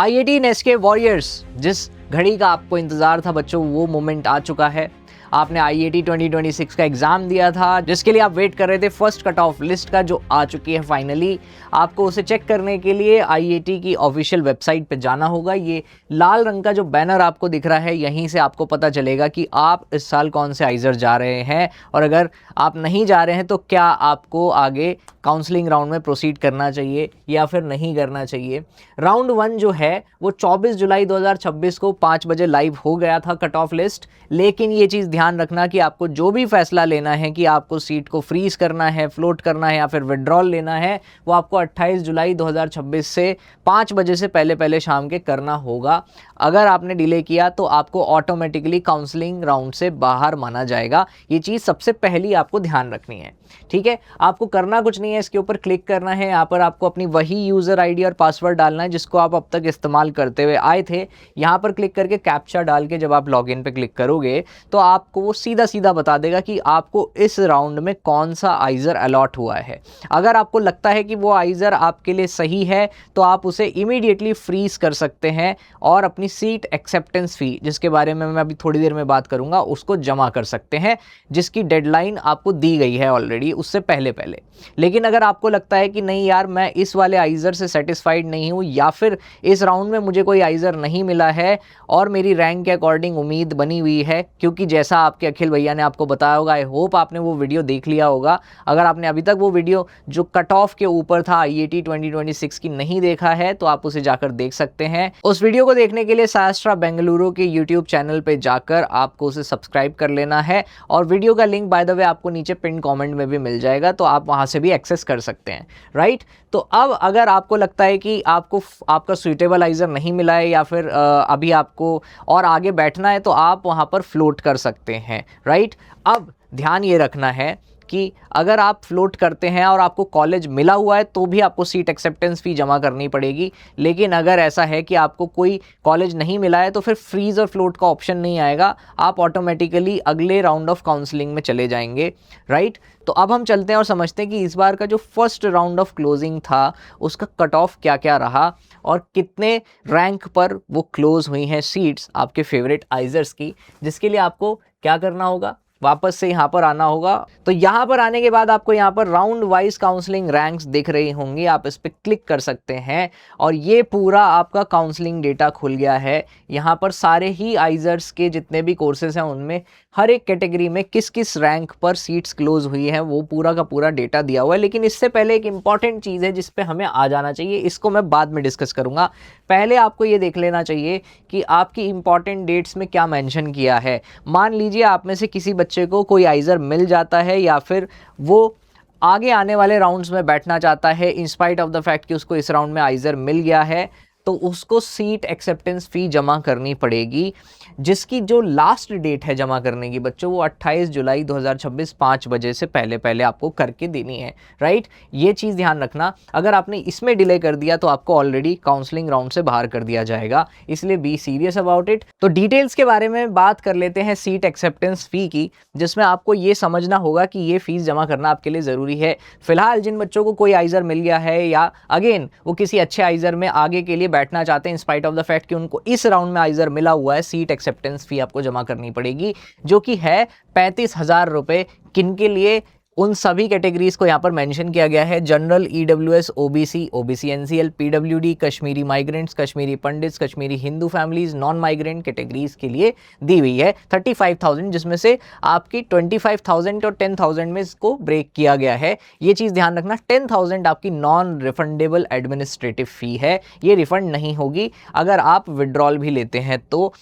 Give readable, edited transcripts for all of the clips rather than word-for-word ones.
IIT नेस्के warriors, जिस घड़ी का आपको इंतज़ार था बच्चों, वो मोमेंट आ चुका है। आपने आईआईटी 2026 का एग्ज़ाम दिया था, जिसके लिए आप वेट कर रहे थे फर्स्ट कट ऑफ लिस्ट का, जो आ चुकी है फाइनली। आपको उसे चेक करने के लिए आईआईटी की ऑफिशियल वेबसाइट पे जाना होगा। ये लाल रंग का जो बैनर आपको दिख रहा है, यहीं से आपको पता चलेगा कि आप इस साल कौन से आइज़र जा रहे हैं, और अगर आप नहीं जा रहे हैं तो क्या आपको आगे काउंसलिंग राउंड में प्रोसीड करना चाहिए या फिर नहीं करना चाहिए। राउंड 1 जो है वो 24 जुलाई 2026 को 5 बजे लाइव हो गया था कट ऑफ लिस्ट। लेकिन ये चीज़ ध्यान रखना कि आपको जो भी फैसला लेना है कि आपको सीट को फ्रीज करना है, फ्लोट करना है या फिर विड्रॉल लेना है, वो आपको 28 जुलाई 2026 से 5 बजे से पहले पहले शाम के करना होगा। अगर आपने डिले किया तो आपको ऑटोमेटिकली काउंसलिंग राउंड से बाहर माना जाएगा। ये चीज़ सबसे पहली आपको ध्यान रखनी है, ठीक है। आपको करना कुछ नहीं है, इसके ऊपर क्लिक करना है। यहाँ पर आपको अपनी वही यूज़र आईडी और पासवर्ड डालना है जिसको आप अब तक इस्तेमाल करते हुए आए थे। यहाँ पर क्लिक करके कैप्चा डाल के जब आप लॉगिन पे क्लिक करोगे तो आपको वो सीधा सीधा बता देगा कि आपको इस राउंड में कौन सा आइज़र अलॉट हुआ है। अगर आपको लगता है कि वो आइज़र आपके लिए सही है तो आप उसे इमीडिएटली फ्रीज कर सकते हैं और अपनी सीट एक्सेप्टेंस फ़ी, जिसके बारे में मैं अभी थोड़ी देर में बात करूँगा, उसको जमा कर सकते हैं, जिसकी डेडलाइन आपको दी गई है ऑलरेडी उससे पहले पहले। लेकिन अगर आपको लगता है कि नहीं यार, मैं इस वाले आइज़र से सेटिस्फाइड नहीं हूँ, या फिर इस राउंड में मुझे कोई आइज़र नहीं मिला है और मेरी रैंक के अकॉर्डिंग उम्मीद बनी हुई है, क्योंकि जैसा आपके अखिल भैया ने आपको बताया होगा, आई होप आपने वो वीडियो देख लिया होगा। अगर आपने अभी तक वो वीडियो जो कट ऑफ के ऊपर था आईआईटी 2026 की नहीं देखा है तो आप उसे जाकर देख सकते हैं। उस वीडियो को देखने के लिए शास्त्रा बेंगलुरु के यूट्यूब चैनल पे जाकर आपको उसे सब्सक्राइब कर लेना है, और वीडियो का लिंक बाय द वे आपको नीचे पिन कमेंट में भी मिल जाएगा, तो आप वहां से भी एक्सेस कर सकते हैं, राइट। तो अब अगर आपको लगता है कि आपको आपका सुइटेबल आइज़र नहीं मिला है या फिर अभी आपको और आगे बैठना है, तो आप वहां पर फ्लोट कर सकते हैं, राइट। अब ध्यान ये रखना है कि अगर आप फ्लोट करते हैं और आपको कॉलेज मिला हुआ है तो भी आपको सीट एक्सेप्टेंस फ़ी जमा करनी पड़ेगी। लेकिन अगर ऐसा है कि आपको कोई कॉलेज नहीं मिला है तो फिर फ्रीज और फ्लोट का ऑप्शन नहीं आएगा, आप ऑटोमेटिकली अगले राउंड ऑफ काउंसलिंग में चले जाएंगे, राइट। तो अब हम चलते हैं और समझते हैं कि इस बार का जो फर्स्ट राउंड ऑफ क्लोजिंग था उसका कट ऑफ क्या क्या रहा और कितने रैंक पर वो क्लोज हुई हैं सीट्स आपके फेवरेट आइज़र्स की, जिसके लिए आपको क्या करना होगा, वापस से यहाँ पर आना होगा। तो यहाँ पर आने के बाद आपको यहाँ पर राउंड वाइज काउंसलिंग रैंक्स दिख रही होंगी, आप इस पर क्लिक कर सकते हैं और ये पूरा आपका काउंसलिंग डेटा खुल गया है। यहाँ पर सारे ही आइज़र्स के जितने भी कोर्सेज हैं उनमें हर एक कैटेगरी में किस किस रैंक पर सीट्स क्लोज हुई हैं वो पूरा का पूरा डेटा दिया हुआ है। लेकिन इससे पहले एक इंपॉर्टेंट चीज़ है जिस पे हमें आ जाना चाहिए, इसको मैं बाद में डिस्कस करूँगा। पहले आपको ये देख लेना चाहिए कि आपकी इंपॉर्टेंट डेट्स में क्या मेंशन किया है। मान लीजिए आप में से किसी बच्चे को कोई आइज़र मिल जाता है या फिर वो आगे आने वाले राउंड्स में बैठना चाहता है, इंस्पाइट ऑफ द फैक्ट कि उसको इस राउंड में आइज़र मिल गया है, तो उसको सीट एक्सेप्टेंस फ़ी जमा करनी पड़ेगी, जिसकी जो लास्ट डेट है जमा करने की बच्चों वो 28 जुलाई 2026 5 बजे से पहले पहले आपको करके देनी है, राइट। ये चीज़ ध्यान रखना, अगर आपने इसमें डिले कर दिया तो आपको ऑलरेडी काउंसलिंग राउंड से बाहर कर दिया जाएगा, इसलिए बी सीरियस अबाउट इट। तो डिटेल्स के बारे में बात कर लेते हैं सीट एक्सेप्टेंस फ़ी की, जिसमें आपको ये समझना होगा कि ये फीस जमा करना आपके लिए ज़रूरी है। फिलहाल जिन बच्चों को कोई आइज़र मिल गया है या अगेन वो किसी अच्छे आइज़र में आगे के लिए बैठना चाहते हैं, इंस्पाइट ऑफ द फैक्ट कि उनको इस राउंड में आइज़र मिला हुआ है, सीट एक्सेप्टेंस फी आपको जमा करनी पड़ेगी, जो कि है 35,000 रुपये। किन के लिए, उन सभी कैटेगरीज को यहाँ पर मेंशन किया गया है, general, EWS, OBC, OBC NCL, PWD, Kashmiri migrants, Kashmiri pandits, Kashmiri Hindu families, non migrant categories के लिए दी हुई है 35,000, जिसमें से आपकी 25,000 और 10,000 में इसको ब्रेक किया गया है। ये चीज़ ध्यान रखना, 10,000 आपकी नॉन रिफंडेबल एडमिनिस्ट्रेटिव फ़ी है, ये रिफंड नहीं होगी अगर आप विड्रॉल भी लेते हैं तो,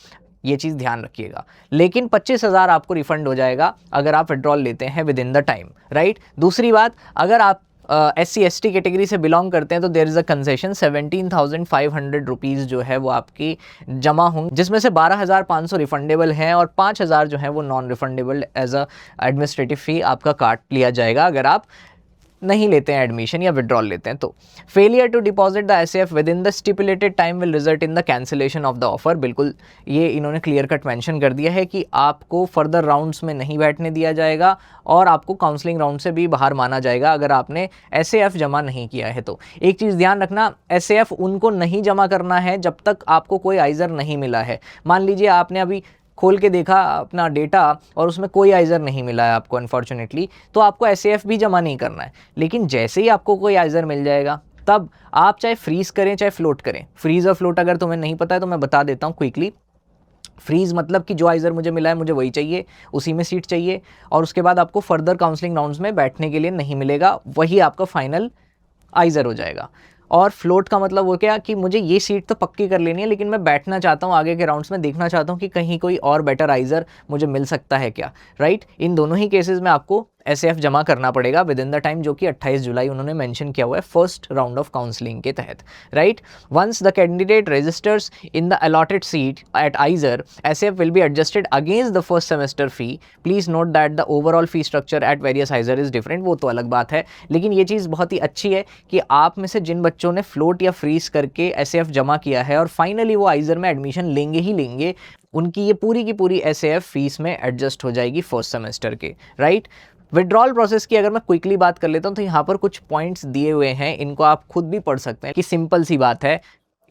ये चीज़ ध्यान रखिएगा। लेकिन 25,000 आपको रिफंड हो जाएगा अगर आप विड्रॉल लेते हैं with in the time, right. दूसरी बात, अगर आप SC/ST कैटेगरी से बिलोंग करते हैं तो there is a concession 17,500 rupees जो है वो आपकी जमा होंगे, जिसमें से 12,500 रिफंडेबल हैं और 5,000 जो है वो non refundable as a administrative fee आपका काट लिया जाएगा अगर आप नहीं लेते हैं एडमिशन या विड्रॉल लेते हैं। तो failure to deposit the SAF within the stipulated time will result in the cancellation of the offer. बिल्कुल ये इन्होंने क्लियर कट मेंशन कर दिया है कि आपको फर्दर राउंड्स में नहीं बैठने दिया जाएगा और आपको काउंसलिंग राउंड से भी बाहर माना जाएगा अगर आपने एसएएफ जमा नहीं किया है। तो एक चीज़ ध्यान रखना, एसएएफ उनको नहीं जमा करना है जब तक आपको कोई आइजर नहीं मिला है। मान लीजिए आपने अभी खोल के देखा अपना डेटा और उसमें कोई आइजर नहीं मिला है आपको अनफॉर्चुनेटली, तो आपको एसएएफ भी जमा नहीं करना है। लेकिन जैसे ही आपको कोई आइजर मिल जाएगा तब आप चाहे फ्रीज करें चाहे फ्लोट करें। फ्रीज और फ्लोट अगर तुम्हें नहीं पता है तो मैं बता देता हूँ क्विकली। फ्रीज मतलब कि जो आइजर मुझे मिला है मुझे वही चाहिए, उसी में सीट चाहिए और उसके बाद आपको फर्दर काउंसलिंग राउंड्स में बैठने के लिए नहीं मिलेगा, वही आपका फाइनल आइजर हो जाएगा। और फ्लोट का मतलब वो क्या कि मुझे ये सीट तो पक्की कर लेनी है लेकिन मैं बैठना चाहता हूँ आगे के राउंड्स में, देखना चाहता हूँ कि कहीं कोई और बेटर आइजर मुझे मिल सकता है क्या, राइट। इन दोनों ही केसेस में आपको एसएएफ जमा करना पड़ेगा विद इन द टाइम, जो कि 28 जुलाई उन्होंने मेंशन किया हुआ है फर्स्ट राउंड ऑफ काउंसलिंग के तहत, right. Once the candidate registers in the allotted seat at IISER, SAF will be adjusted against the first semester fee. Please note that the overall fee structure at various IISER is different. वो तो अलग बात है, लेकिन ये चीज़ बहुत ही अच्छी है कि आप में से जिन बच्चों ने फ्लोट या फ्रीज करके एसएएफ जमा किया है और फाइनली वो आइजर में एडमिशन लेंगे ही लेंगे, उनकी ये पूरी की पूरी एसएएफ फीस में एडजस्ट हो जाएगी फर्स्ट सेमेस्टर के, राइट। विड्रॉल प्रोसेस की अगर मैं क्विकली बात कर लेता हूँ तो यहाँ पर कुछ पॉइंट्स दिए हुए हैं, इनको आप खुद भी पढ़ सकते हैं कि सिंपल सी बात है,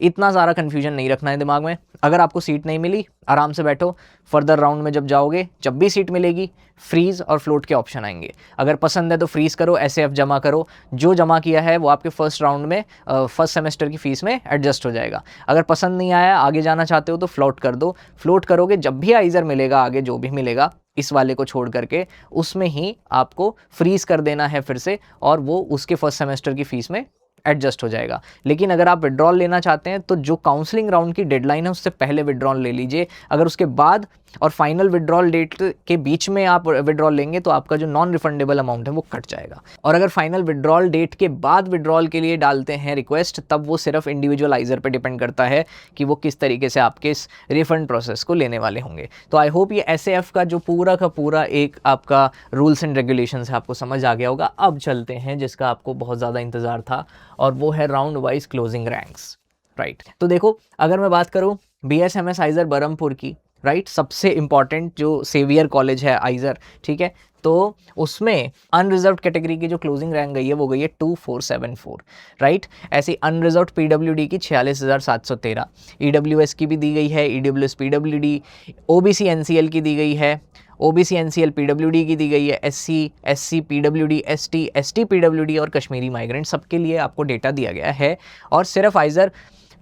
इतना सारा कन्फ्यूजन नहीं रखना है दिमाग में। अगर आपको सीट नहीं मिली आराम से बैठो, फर्दर राउंड में जब जाओगे जब भी सीट मिलेगी फ्रीज और फ्लोट के ऑप्शन आएंगे। अगर पसंद है तो फ्रीज करो, एसएएफ जमा करो, जो जमा किया है वो आपके फर्स्ट राउंड में फर्स्ट सेमेस्टर की फ़ीस में एडजस्ट हो जाएगा। अगर पसंद नहीं आया, आगे जाना चाहते हो तो फ्लोट कर दो। फ्लोट करोगे जब भी आइजर मिलेगा आगे जो भी मिलेगा इस वाले को छोड़ करके, उसमें ही आपको फ्रीज कर देना है फिर से और वो उसके फर्स्ट सेमेस्टर की फ़ीस में एडजस्ट हो जाएगा। लेकिन अगर आप विड्रॉल लेना चाहते हैं तो जो काउंसलिंग राउंड की डेडलाइन है उससे पहले विड्रॉल ले लीजिए। अगर उसके बाद और फाइनल विड्रॉल डेट के बीच में आप विड्रॉल लेंगे तो आपका जो नॉन रिफंडेबल अमाउंट है वो कट जाएगा। और अगर फाइनल विड्रॉल डेट के बाद विड्रॉल के लिए डालते हैं रिक्वेस्ट, तब वो सिर्फ इंडिविजुअल आइजर पे डिपेंड करता है कि वो किस तरीके से आपके इस रिफंड प्रोसेस को लेने वाले होंगे। तो आई होप ये एसएएफ का जो पूरा का पूरा एक आपका रूल्स एंड रेगुलेशंस है आपको समझ आ गया होगा। अब चलते हैं जिसका आपको बहुत ज़्यादा इंतज़ार था और वो है round wise closing ranks, right. तो देखो अगर मैं बात करूँ बीएसएमएस आइजर बरहमपुर की, राइट, सबसे इंपॉर्टेंट जो सेवियर कॉलेज है आइजर, ठीक है, तो उसमें अनरिजर्व कैटेगरी की जो क्लोजिंग रैंक गई है वो गई है 2474, राइट। ऐसी अनरिजर्व पीडब्ल्यूडी की 46,713, ईडब्ल्यूएस की भी दी गई है, ईडब्ल्यूएस पीडब्ल्यूडी, ओबीसी एनसीएल की दी गई है, ओबीसी एनसीएल पीडब्ल्यूडी की दी गई है, SC SC PWD, ST ST PWD और कश्मीरी माइग्रेंट सबके लिए आपको डेटा दिया गया है। और सिर्फ आइजर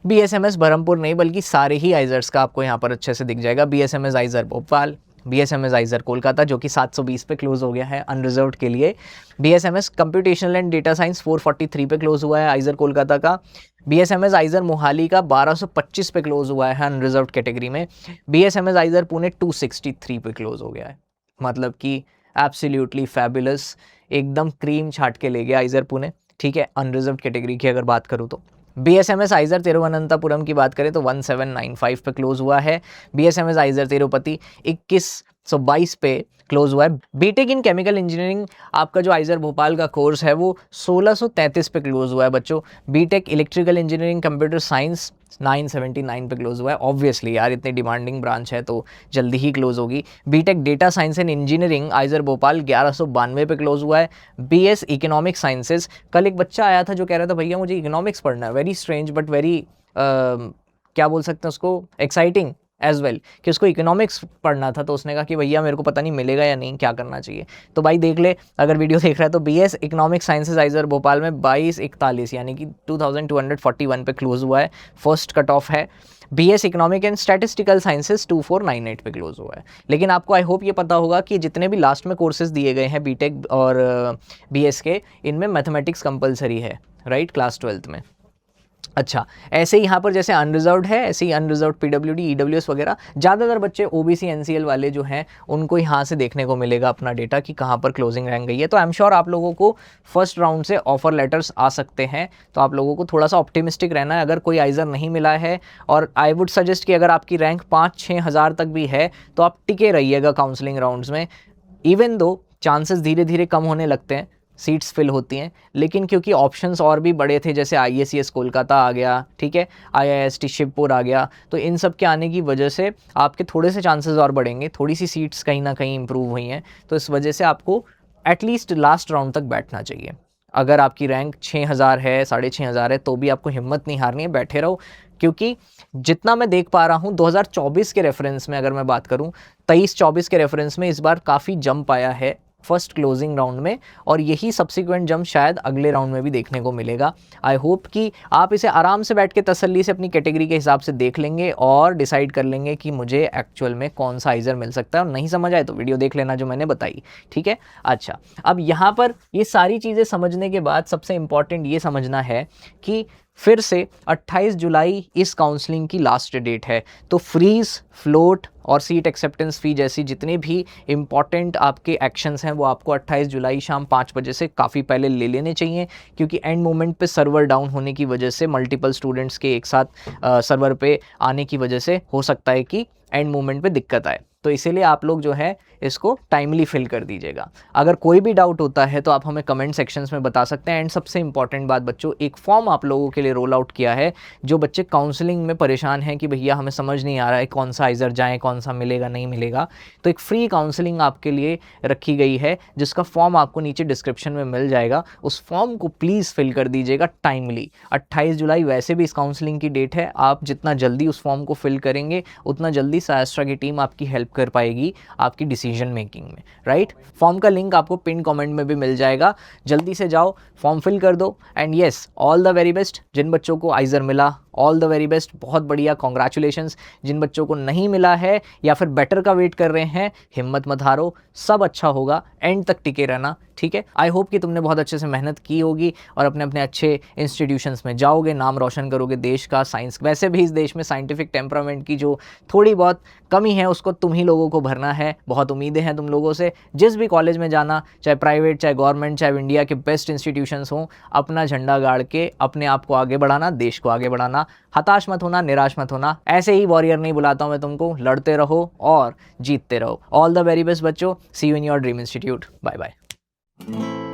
बीएसएमएस बरहमपुर नहीं बल्कि सारे ही आइजर्स का आपको यहाँ पर अच्छे से दिख जाएगा। बीएसएमएस आइजर भोपाल, बीएसएमएस आइजर कोलकाता जो कि 720 पे क्लोज हो गया है अनरिजर्व्ड के लिए, BSMS computational and data science 443 पे क्लोज हुआ है आइजर कोलकाता का, बीएसएमएस आइजर मोहाली का 1225 पे क्लोज हुआ है अनरिजर्व्ड कैटेगरी में, बीएसएमएस आइजर पुणे 263 पे क्लोज हो गया है। मतलब कि एब्सोल्युटली फैबुलस, एकदम क्रीम छाट के ले गया आइजर पुणे, ठीक है। अनरिजर्व्ड कैटेगरी की अगर बात करूँ तो बीएसएमएस आइजर तिरुवनंतपुरम की बात करें तो 1795 पे क्लोज हुआ है, बीएसएमएस आइजर तिरुपति 2122 पे क्लोज हुआ है। बीटेक इन केमिकल इंजीनियरिंग आपका जो आइजर भोपाल का कोर्स है वो 1633 पे क्लोज हुआ है बच्चों। BTech electrical engineering computer science 979 पे क्लोज हुआ है। ऑब्वियसली यार इतनी डिमांडिंग ब्रांच है तो जल्दी ही क्लोज होगी। BTech data science and engineering IISER Bhopal 1192 पे क्लोज हुआ है। बीएस इकोनॉमिक साइंसेज, कल एक बच्चा आया था जो कह रहा था भैया मुझे इकोनॉमिक्स पढ़ना है, वेरी स्ट्रेंज बट वेरी क्या बोल सकते हैं उसको, एक्साइटिंग एज वेल, कि उसको इकोनॉमिक्स पढ़ना था, तो उसने कहा कि भैया मेरे को पता नहीं मिलेगा या नहीं, क्या करना चाहिए। तो भाई देख ले, अगर वीडियो देख रहा है तो BS economic sciences IISER Bhopal में 2241 यानी कि 2241 पे क्लोज हुआ है, फर्स्ट कट ऑफ है। BS economic and statistical sciences 2498 पे क्लोज हुआ है। लेकिन आपको आई होप ये पता होगा कि जितने भी लास्ट में कोर्सेज दिए गए हैं बीटेक और बीएस के, इनमें मैथमेटिक्स कंपलसरी है, राइट, क्लास 12th में। अच्छा, ऐसे ही यहाँ पर जैसे अनरिजर्व्ड है ऐसे ही अनरिजर्व्ड पीडब्ल्यूडी ईडब्ल्यूएस वगैरह ज़्यादातर बच्चे ओबीसी एनसीएल वाले जो हैं उनको यहाँ से देखने को मिलेगा अपना डेटा कि कहाँ पर क्लोजिंग रैंक गई है। तो आई एम श्योर आप लोगों को फर्स्ट राउंड से ऑफर लेटर्स आ सकते हैं, तो आप लोगों को थोड़ा सा ऑप्टिमिस्टिक रहना है। अगर कोई आइजर नहीं मिला है, और आई वुड सजेस्ट कि अगर आपकी रैंक 5-6 हज़ार तक भी है तो आप टिके रहिएगा काउंसलिंग राउंड्स में। इवन दो चांसेस धीरे धीरे कम होने लगते हैं, सीट्स फिल होती हैं, लेकिन क्योंकि ऑप्शंस और भी बड़े थे, जैसे IACS कोलकाता आ गया, ठीक है, IIST शिवपुर आ गया, तो इन सब के आने की वजह से आपके थोड़े से चांसेस और बढ़ेंगे, थोड़ी सी सीट्स कहीं ना कहीं इंप्रूव हुई हैं, तो इस वजह से आपको एटलीस्ट लास्ट राउंड तक बैठना चाहिए। अगर आपकी रैंक 6000 है, 6500 है, तो भी आपको हिम्मत नहीं हारनी है, बैठे रहो। क्योंकि जितना मैं देख पा रहा हूँ 2024 के रेफरेंस में, अगर मैं बात करूँ 23-24 के रेफरेंस में, इस बार काफ़ी जंप आया है फर्स्ट क्लोजिंग राउंड में, और यही सब्सिक्वेंट जंप शायद अगले राउंड में भी देखने को मिलेगा। आई होप कि आप इसे आराम से बैठ के तसल्ली से अपनी कैटेगरी के हिसाब से देख लेंगे और डिसाइड कर लेंगे कि मुझे एक्चुअल में कौन सा आइजर मिल सकता है, और नहीं समझ आए तो वीडियो देख लेना जो मैंने बताई, ठीक है। अच्छा, अब यहाँ पर ये सारी चीज़ें समझने के बाद सबसे इम्पॉर्टेंट ये समझना है कि फिर से 28 जुलाई इस काउंसलिंग की लास्ट डेट है, तो फ्रीज, फ्लोट और सीट एक्सेप्टेंस फ़ी जैसी जितने भी इम्पॉर्टेंट आपके एक्शंस हैं वो आपको 28 जुलाई शाम 5 बजे से काफ़ी पहले ले लेने चाहिए, क्योंकि एंड मोमेंट पे सर्वर डाउन होने की वजह से, मल्टीपल स्टूडेंट्स के एक साथ सर्वर पे आने की वजह से हो सकता है कि एंड मोमेंट पे दिक्कत आए, तो इसीलिए आप लोग जो है इसको टाइमली फिल कर दीजिएगा। अगर कोई भी डाउट होता है तो आप हमें कमेंट सेक्शंस में बता सकते हैं। एंड सबसे इंपॉर्टेंट बात बच्चों, एक फॉर्म आप लोगों के लिए रोल आउट किया है, जो बच्चे काउंसलिंग में परेशान हैं कि भैया हमें समझ नहीं आ रहा है कौन सा आइजर जाएँ, कौन सा मिलेगा नहीं मिलेगा, तो एक फ्री काउंसलिंग आपके लिए रखी गई है, जिसका फॉर्म आपको नीचे डिस्क्रिप्शन में मिल जाएगा। उस फॉर्म को प्लीज़ फिल कर दीजिएगा टाइमली। 28 जुलाई वैसे भी इस काउंसलिंग की डेट है, आप जितना जल्दी उस फॉर्म को फिल करेंगे उतना जल्दी सायस्ट्रा की टीम आपकी हेल्प कर पाएगी आपकी डिसीजन मेकिंग में, राइट। फॉर्म का लिंक आपको पिन कमेंट में भी मिल जाएगा, जल्दी से जाओ फॉर्म फिल कर दो। And yes, all the very best जिन बच्चों को आइजर मिला, ऑल द वेरी बेस्ट, बहुत बढ़िया, कॉन्ग्रेचुलेशंस। जिन बच्चों को नहीं मिला है या फिर बेटर का वेट कर रहे हैं, हिम्मत मत हारो, सब अच्छा होगा, एंड तक टिके रहना, ठीक है। आई होप कि तुमने बहुत अच्छे से मेहनत की होगी और अपने अपने अच्छे इंस्टीट्यूशंस में जाओगे, नाम रोशन करोगे देश का। साइंस, वैसे भी इस देश में साइंटिफिक टेम्परामेंट की जो थोड़ी बहुत कमी है उसको तुम ही लोगों को भरना है। बहुत उम्मीदें हैं तुम लोगों से। जिस भी कॉलेज में जाना, चाहे प्राइवेट, चाहे गवर्नमेंट, चाहे इंडिया के बेस्ट इंस्टीट्यूशंस हों, अपना झंडा गाड़ के अपने आप को आगे बढ़ाना, देश को आगे बढ़ाना। हताश मत होना, निराश मत होना। ऐसे ही वॉरियर नहीं बुलाता हूँ मैं तुमको, लड़ते रहो और जीतते रहो। ऑल द वेरी बेस्ट बच्चों, see you in your dream institute. Bye bye.